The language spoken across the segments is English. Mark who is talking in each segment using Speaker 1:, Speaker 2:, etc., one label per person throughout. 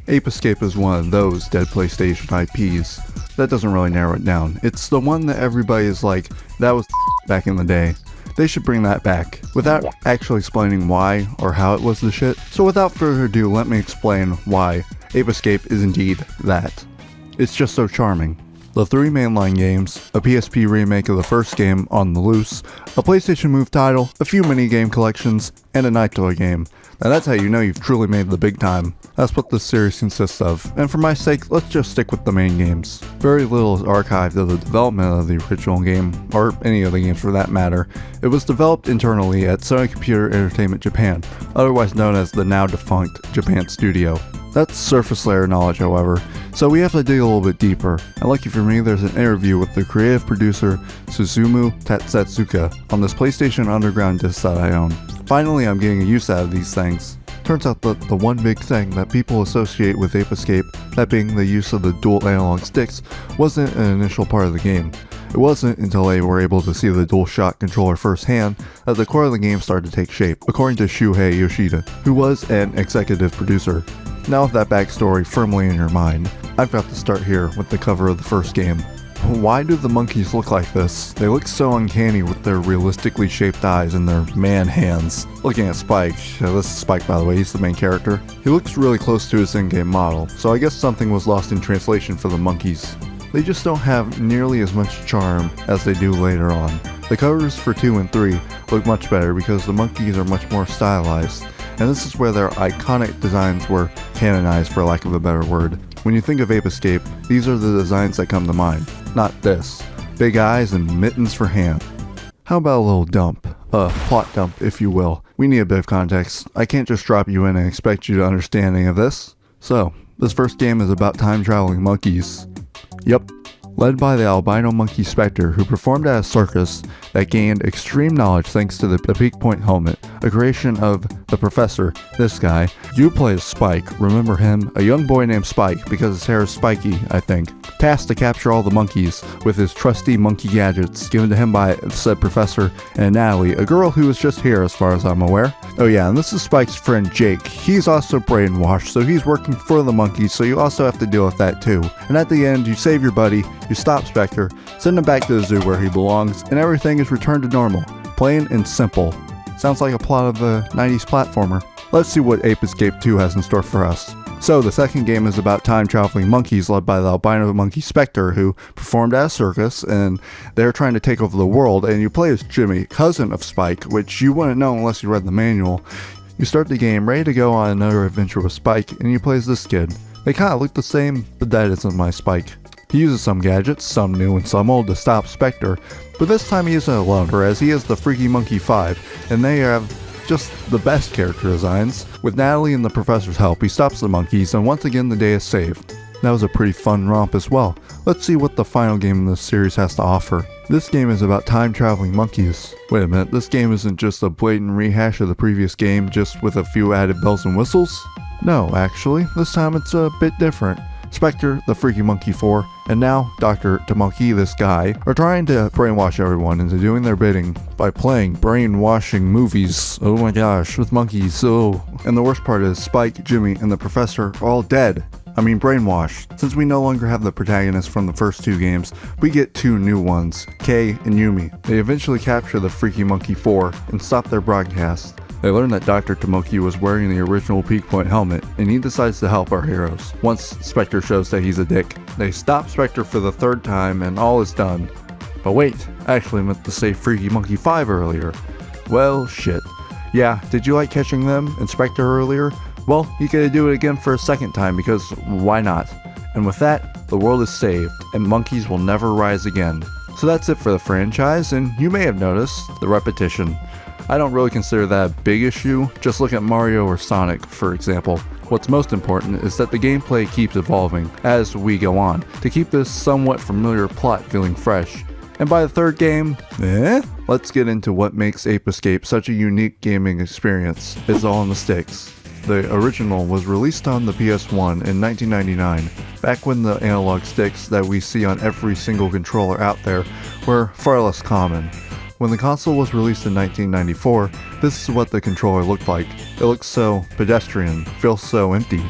Speaker 1: Ape Escape is one of those dead PlayStation IPs. That doesn't really narrow it down. It's the one that everybody is like, that was back in the day. They should bring that back, without actually explaining why or how it was the shit. So without further ado, let me explain why Ape Escape is indeed that. It's just so charming. The 3 mainline games, a PSP remake of the first game, On the Loose, a PlayStation Move title, a few mini-game collections, and a Night Toy game. Now that's how you know you've truly made the big time. That's what this series consists of, and for my sake, let's just stick with the main games. Very little is archived of the development of the original game, or any of the games for that matter. It was developed internally at Sony Computer Entertainment Japan, otherwise known as the now defunct Japan Studio. That's surface layer knowledge, however, so we have to dig a little bit deeper. And lucky for me, there's an interview with the creative producer Susumu Tatsuka on this PlayStation Underground disc that I own. Finally, I'm getting a use out of these things. Turns out that the one big thing that people associate with Ape Escape, that being the use of the dual analog sticks, wasn't an initial part of the game. It wasn't until they were able to see the DualShock controller firsthand that the core of the game started to take shape, according to Shuhei Yoshida, who was an executive producer. Now with that backstory firmly in your mind, I've got to start here with the cover of the first game. Why do the monkeys look like this? They look so uncanny with their realistically shaped eyes and their man hands. Looking at Spike, this is Spike by the way, he's the main character. He looks really close to his in-game model, so I guess something was lost in translation for the monkeys. They just don't have nearly as much charm as they do later on. The covers for 2 and 3 look much better because the monkeys are much more stylized, and this is where their iconic designs were canonized, for lack of a better word. When you think of Ape Escape, these are the designs that come to mind, not this. Big eyes and mittens for hands. How about a little dump? A plot dump, if you will. We need a bit of context. I can't just drop you in and expect you to understand any of this. So, this first game is about time-traveling monkeys. Yep. Led by the albino monkey Spectre, who performed at a circus that gained extreme knowledge thanks to the peak point helmet, a creation of the professor, this guy. You play as Spike, remember him? A young boy named Spike, because his hair is spiky, I think. Tasked to capture all the monkeys with his trusty monkey gadgets given to him by said professor and Natalie, a girl who was just here as far as I'm aware. Oh yeah, and this is Spike's friend Jake. He's also brainwashed, so he's working for the monkeys, so you also have to deal with that too. And at the end, you save your buddy, you stop Spectre, send him back to the zoo where he belongs, and everything is returned to normal. Plain and simple. Sounds like a plot of a 90s platformer. Let's see what Ape Escape 2 has in store for us. So, the second game is about time-traveling monkeys led by the albino monkey Spectre, who performed at a circus, and they're trying to take over the world, and you play as Jimmy, cousin of Spike, which you wouldn't know unless you read the manual. You start the game ready to go on another adventure with Spike, and you play as this kid. They kinda look the same, but that isn't my Spike. He uses some gadgets, some new and some old, to stop Spectre, but this time he isn't alone, whereas he is the Freaky Monkey 5, and they have just the best character designs. With Natalie and the professor's help, he stops the monkeys, and once again the day is saved. That was a pretty fun romp as well. Let's see what the final game in this series has to offer. This game is about time-traveling monkeys. Wait a minute, this game isn't just a blatant rehash of the previous game, just with a few added bells and whistles? No, actually, this time it's a bit different. Spectre, the Freaky Monkey 4, and now Dr. Tamoki, this guy, are trying to brainwash everyone into doing their bidding by playing brainwashing movies. Oh my gosh, with monkeys, oh. And the worst part is Spike, Jimmy, and the professor are all dead. I mean brainwashed. Since we no longer have the protagonists from the first 2 games, we get 2 new ones, Kay and Yumi. They eventually capture the Freaky Monkey 4 and stop their broadcast. They learn that Dr. Tamoki was wearing the original Peak Point helmet, and he decides to help our heroes. Once Spectre shows that he's a dick, they stop Spectre for the 3rd time, and all is done. But wait, I actually meant to say Freaky Monkey 5 earlier. Well, shit. Yeah, did you like catching them and Spectre earlier? Well, you gotta do it again for a 2nd time, because why not? And with that, the world is saved, and monkeys will never rise again. So that's it for the franchise, and you may have noticed the repetition. I don't really consider that a big issue, just look at Mario or Sonic, for example. What's most important is that the gameplay keeps evolving as we go on, to keep this somewhat familiar plot feeling fresh. And by the 3rd game, let's get into what makes Ape Escape such a unique gaming experience. It's all in the sticks. The original was released on the PS1 in 1999, back when the analog sticks that we see on every single controller out there were far less common. When the console was released in 1994, this is what the controller looked like. It looks so pedestrian, feels so empty.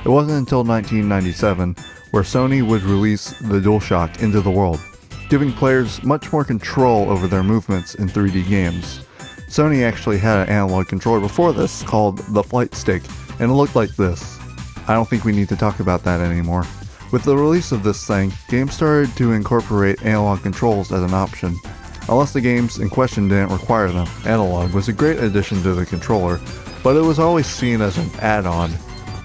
Speaker 1: It wasn't until 1997 where Sony would release the DualShock into the world, giving players much more control over their movements in 3D games. Sony actually had an analog controller before this called the Flight Stick, and it looked like this. I don't think we need to talk about that anymore. With the release of this thing, games started to incorporate analog controls as an option. Unless the games in question didn't require them, analog was a great addition to the controller, but it was always seen as an add-on.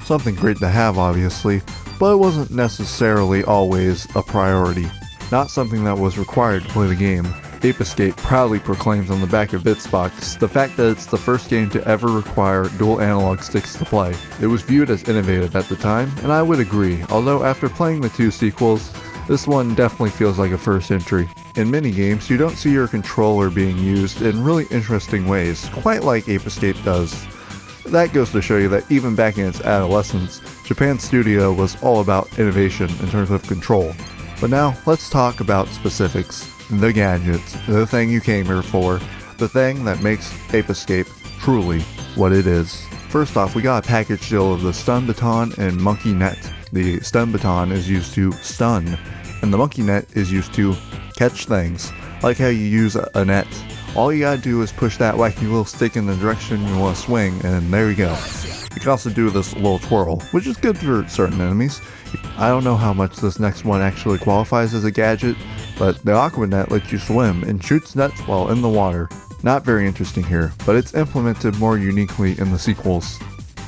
Speaker 1: Something great to have, obviously, but it wasn't necessarily always a priority. Not something that was required to play the game. Ape Escape proudly proclaims on the back of its box the fact that it's the first game to ever require dual analog sticks to play. It was viewed as innovative at the time, and I would agree, although after playing the two sequels, this one definitely feels like a first entry. In many games, you don't see your controller being used in really interesting ways, quite like Ape Escape does. That goes to show you that even back in its adolescence, Japan's studio was all about innovation in terms of control. But now, let's talk about specifics. The gadgets, the thing you came here for, the thing that makes Ape Escape truly what it is. First off, we got a package deal of the stun baton and monkey net. The stun baton is used to stun, and the monkey net is used to catch things, like how you use a net. All you gotta do is push that wacky little stick in the direction you want to swing, and there you go. You can also do this little twirl, which is good for certain enemies. I don't know how much this next one actually qualifies as a gadget, but the aqua net lets you swim and shoots nets while in the water. Not very interesting here, but it's implemented more uniquely in the sequels.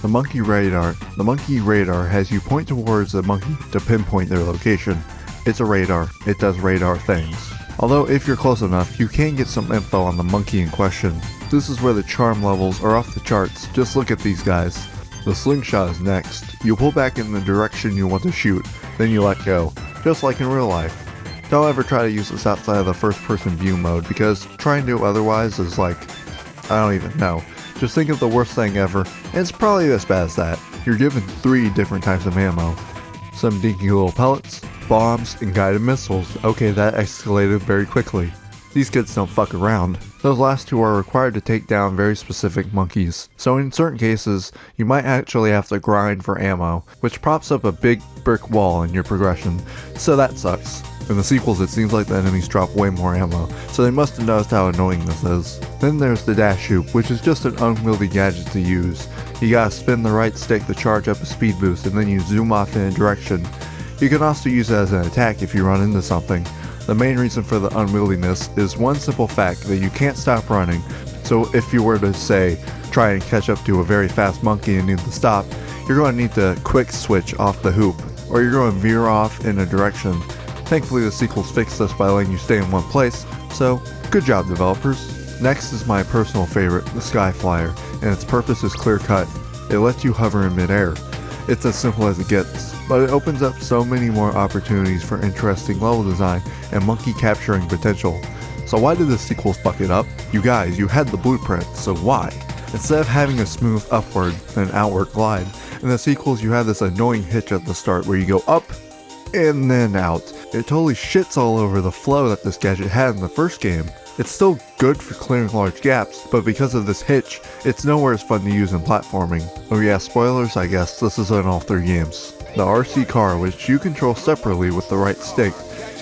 Speaker 1: The monkey radar. The monkey radar has you point towards a monkey to pinpoint their location. It's a radar. It does radar things. Although if you're close enough, you can get some info on the monkey in question. This is where the charm levels are off the charts. Just look at these guys. The slingshot is next. You pull back in the direction you want to shoot, then you let go, just like in real life. Don't ever try to use this outside of the first person view mode, because trying to do otherwise is like, I don't even know. Just think of the worst thing ever, and it's probably as bad as that. You're given 3 different types of ammo. Some dinky little pellets, bombs, and guided missiles. Okay, that escalated very quickly. These kids don't fuck around. Those last 2 are required to take down very specific monkeys, so in certain cases, you might actually have to grind for ammo, which props up a big brick wall in your progression, so that sucks. In the sequels, it seems like the enemies drop way more ammo, so they must have noticed how annoying this is. Then there's the dash hoop, which is just an unwieldy gadget to use. You gotta spin the right stick to charge up a speed boost, and then you zoom off in a direction. You can also use it as an attack if you run into something. The main reason for the unwieldiness is one simple fact that you can't stop running, so if you were to, say, try and catch up to a very fast monkey and need to stop, you're going to need to quick switch off the hoop, or you're going to veer off in a direction. Thankfully the sequels fixed this by letting you stay in one place, so good job developers. Next is my personal favorite, the Sky Flyer, and its purpose is clear cut. It lets you hover in midair. It's as simple as it gets, but it opens up so many more opportunities for interesting level design and monkey capturing potential. So why did the sequels fuck it up? You guys, you had the blueprint, so why? Instead of having a smooth upward and outward glide, in the sequels you have this annoying hitch at the start where you go up and then out. It totally shits all over the flow that this gadget had in the first game. It's still good for clearing large gaps, but because of this hitch, it's nowhere as fun to use in platforming. Oh yeah, spoilers, I guess this is in all 3 games. The RC car, which you control separately with the right stick.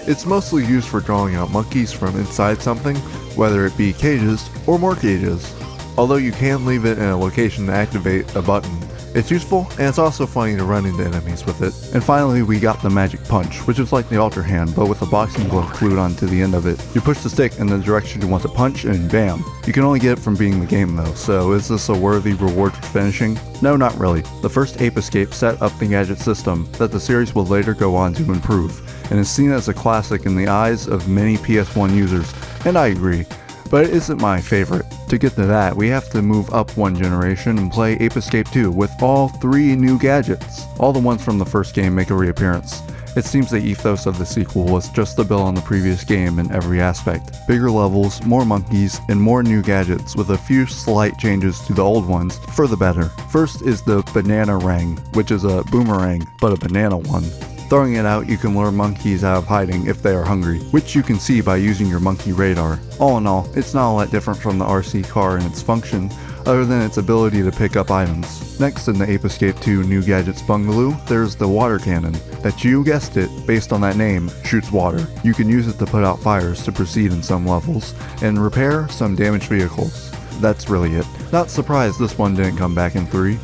Speaker 1: It's mostly used for drawing out monkeys from inside something, whether it be cages or more cages. Although you can leave it in a location to activate a button. It's useful, and it's also funny to run into enemies with it. And finally, we got the Magic Punch, which is like the Ultra Hand, but with a boxing glove glued onto the end of it. You push the stick in the direction you want to punch, and bam! You can only get it from beating the game though, so is this a worthy reward for finishing? No, not really. The first Ape Escape set up the gadget system that the series will later go on to improve, and is seen as a classic in the eyes of many PS1 users, and I agree. But it isn't my favorite. To get to that, we have to move up one generation and play Ape Escape 2 with all 3 new gadgets. All the ones from the first game make a reappearance. It seems the ethos of the sequel was just to build on the previous game in every aspect. Bigger levels, more monkeys, and more new gadgets with a few slight changes to the old ones for the better. First is the Banana Rang, which is a boomerang, but a banana one. Throwing it out, you can lure monkeys out of hiding if they are hungry, which you can see by using your monkey radar. All in all, it's not all that different from the RC car in its function, other than its ability to pick up items. Next in the Ape Escape 2 New Gadgets Bungaloo, there's the water cannon, that you guessed it, based on that name, shoots water. You can use it to put out fires to proceed in some levels, and repair some damaged vehicles. That's really it. Not surprised this one didn't come back in 3.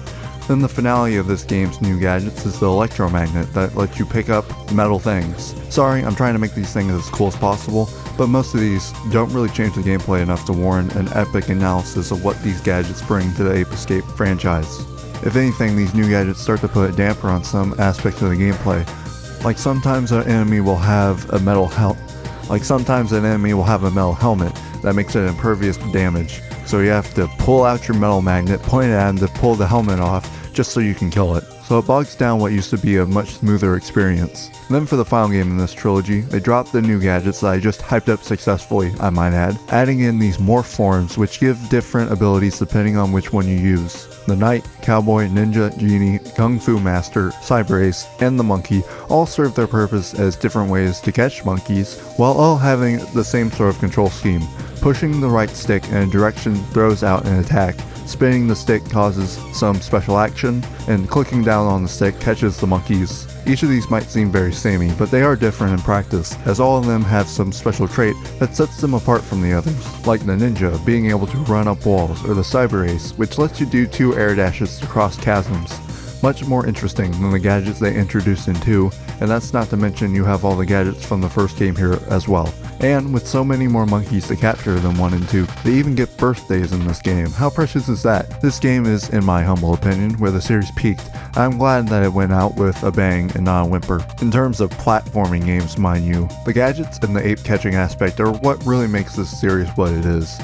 Speaker 1: Then the finale of this game's new gadgets is the electromagnet that lets you pick up metal things. Sorry, I'm trying to make these things as cool as possible, but most of these don't really change the gameplay enough to warrant an epic analysis of what these gadgets bring to the Ape Escape franchise. If anything, these new gadgets start to put a damper on some aspects of the gameplay. Like sometimes an enemy will have a metal helmet that makes it impervious to damage. So you have to pull out your metal magnet, point it at him to pull the helmet off, just so you can kill it. So it bogs down what used to be a much smoother experience. Then for the final game in this trilogy, they dropped the new gadgets that I just hyped up successfully, I might add, adding in these morph forms which give different abilities depending on which one you use. The Knight, Cowboy, Ninja, Genie, Kung Fu Master, Cyber Ace, and the Monkey all serve their purpose as different ways to catch monkeys, while all having the same sort of control scheme. Pushing the right stick in a direction throws out an attack, spinning the stick causes some special action, and clicking down on the stick catches the monkeys. Each of these might seem very samey, but they are different in practice, as all of them have some special trait that sets them apart from the others, like the Ninja being able to run up walls, or the Cyber Ace, which lets you do 2 air dashes to cross chasms. Much more interesting than the gadgets they introduced in 2, and that's not to mention you have all the gadgets from the first game here as well. And with so many more monkeys to capture than 1 and 2, they even get birthdays in this game. How precious is that? This game is, in my humble opinion, where the series peaked. I'm glad that it went out with a bang and not a whimper. In terms of platforming games, mind you, the gadgets and the ape catching aspect are what really makes this series what it is.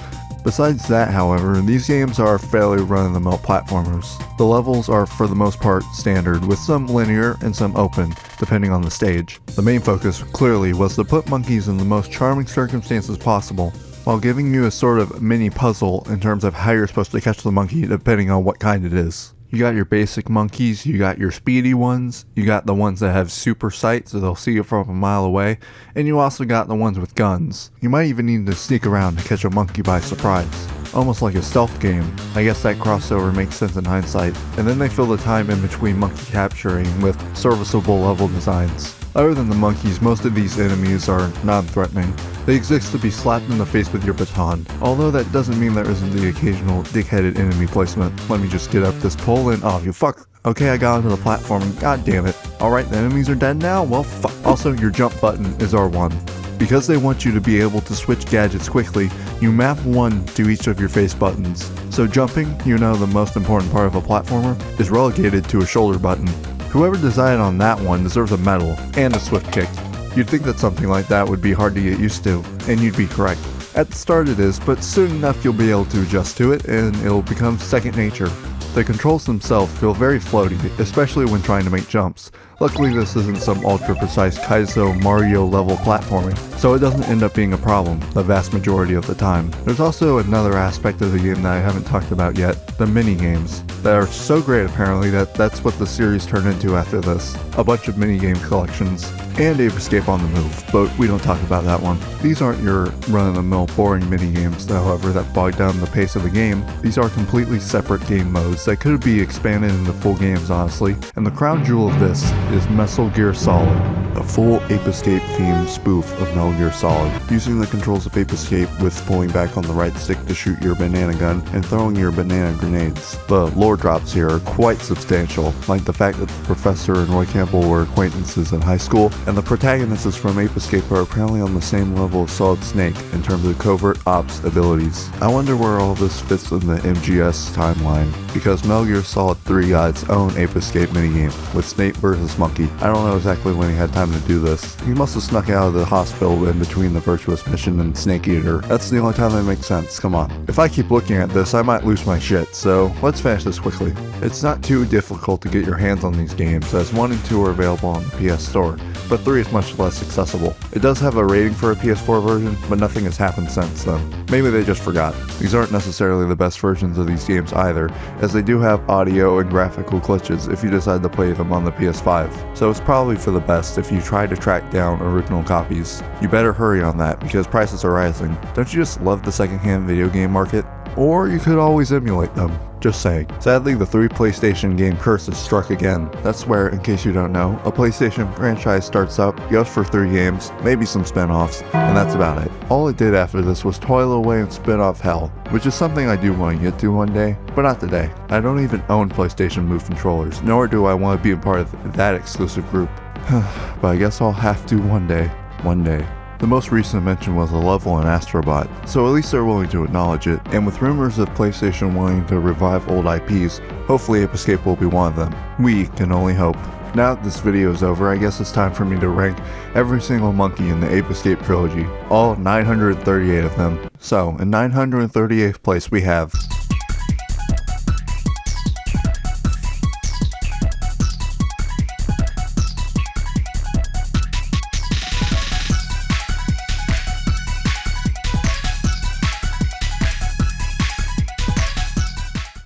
Speaker 1: Besides that, however, these games are fairly run-of-the-mill platformers. The levels are for the most part standard, with some linear and some open, depending on the stage. The main focus, clearly, was to put monkeys in the most charming circumstances possible, while giving you a sort of mini puzzle in terms of how you're supposed to catch the monkey depending on what kind it is. You got your basic monkeys, you got your speedy ones, you got the ones that have super sight so they'll see you from a mile away, and you also got the ones with guns. You might even need to sneak around to catch a monkey by surprise. Almost like a stealth game. I guess that crossover makes sense in hindsight. And then they fill the time in between monkey capturing with serviceable level designs. Other than the monkeys, most of these enemies are non-threatening. They exist to be slapped in the face with your baton, although that doesn't mean there isn't the occasional dick-headed enemy placement. Let me just get up this pole and oh, you fuck. Okay, I got onto the platform and god damn it. Alright, the enemies are dead now? Well, fuck. Also, your jump button is R1. Because they want you to be able to switch gadgets quickly, you map 1 to each of your face buttons. So jumping, you know the most important part of a platformer, is relegated to a shoulder button. Whoever decided on that one deserves a medal, and a swift kick. You'd think that something like that would be hard to get used to, and you'd be correct. At the start it is, but soon enough you'll be able to adjust to it, and it'll become second nature. The controls themselves feel very floaty, especially when trying to make jumps. Luckily this isn't some ultra precise Kaizo Mario level platforming, so it doesn't end up being a problem the vast majority of the time. There's also another aspect of the game that I haven't talked about yet, the mini-games. That are so great apparently that's what the series turned into after this. A bunch of mini-game collections. And Ape Escape on the Move, but we don't talk about that one. These aren't your run-of-the-mill boring mini-games, however, that bog down the pace of the game. These are completely separate game modes that could be expanded into full games, honestly. And the crown jewel of this is Metal Gear Solid, a full Ape Escape themed spoof of Metal Gear Solid, using the controls of Ape Escape with pulling back on the right stick to shoot your banana gun and throwing your banana grenades. The lore drops here are quite substantial, like the fact that the professor and Roy Campbell were acquaintances in high school, and the protagonists from Ape Escape are apparently on the same level as Solid Snake in terms of covert ops abilities. I wonder where all this fits in the MGS timeline, because Metal Gear Solid 3 got its own Ape Escape minigame, with Snake vs. Monkey. I don't know exactly when he had time to do this. He must have snuck out of the hospital in between the Virtuous Mission and Snake Eater. That's the only time that makes sense, come on. If I keep looking at this, I might lose my shit, so let's finish this quickly. It's not too difficult to get your hands on these games, as 1 and 2 are available on the PS Store, but 3 is much less accessible. It does have a rating for a PS4 version, but nothing has happened since then. Maybe they just forgot. These aren't necessarily the best versions of these games either, as they do have audio and graphical glitches if you decide to play them on the PS5, so it's probably for the best if you try to track down original copies. You better hurry on that, because prices are rising. Don't you just love the secondhand video game market? Or you could always emulate them. Just saying. Sadly, the 3 PlayStation game curse has struck again. That's where, in case you don't know, a PlayStation franchise starts up, goes for 3 games, maybe some spin-offs, and that's about it. All it did after this was toil away in spin-off hell, which is something I do want to get to one day, but not today. I don't even own PlayStation Move controllers, nor do I want to be a part of that exclusive group. But I guess I'll have to one day. One day. The most recent mention was a level in Astrobot, so at least they're willing to acknowledge it, and with rumors of PlayStation wanting to revive old IPs, hopefully Ape Escape will be one of them. We can only hope. Now that this video is over, I guess it's time for me to rank every single monkey in the Ape Escape Trilogy, all 938 of them. So, in 938th place we have